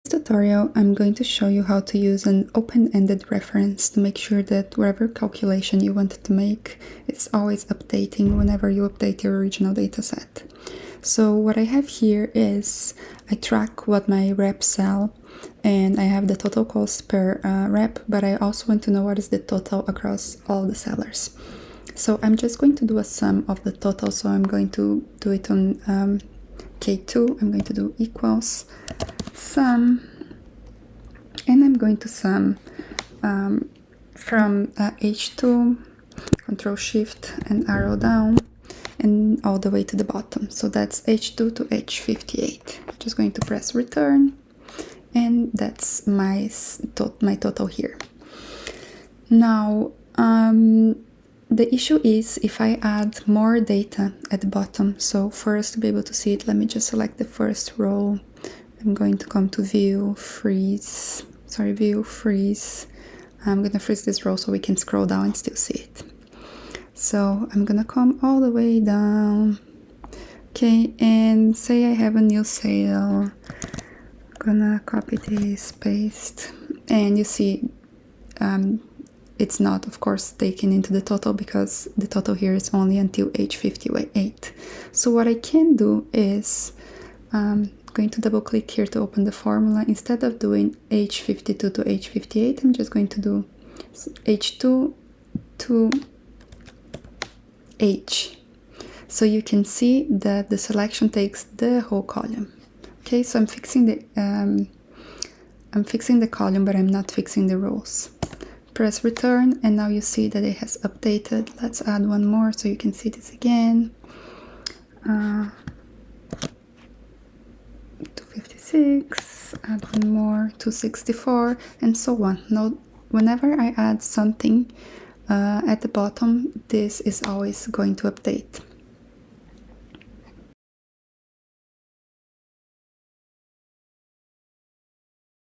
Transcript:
Tutorial, I'm going to show you how to use an open-ended reference to make sure that whatever calculation you want to make, it's always updating whenever you update your original dataset. So what I have here is I track what my reps sell, and I have the total cost per rep, but I also want to know what is the total across all the sellers. So I'm just going to do a sum of the total, so I'm going to do it on K2. I'm going to do equals sum, and I'm going to sum from H2, Control Shift and arrow down, and all the way to the bottom. So that's H2 to H58. Just going to press return, and that's my total here. Now, the issue is if I add more data at the bottom. So for us to be able to see it, let me just select the first row. I'm going to come to view, freeze. I'm going to freeze this row so we can scroll down and still see it. So I'm going to come all the way down. Okay, and say I have a new sale. I'm going to copy this, paste, and you see it's not, of course, taken into the total because the total here is only until H58. So what I can do is going to double click here to open the formula. Instead of doing H52 to H58, I'm just going to do H2 to H. So you can see that the selection takes the whole column. Okay, so I'm fixing the column, but I'm not fixing the rows. Press return, and now you see that it has updated. Let's add one more so you can see this again. 256, add one more, 264, and so on. Now, whenever I add something at the bottom, this is always going to update.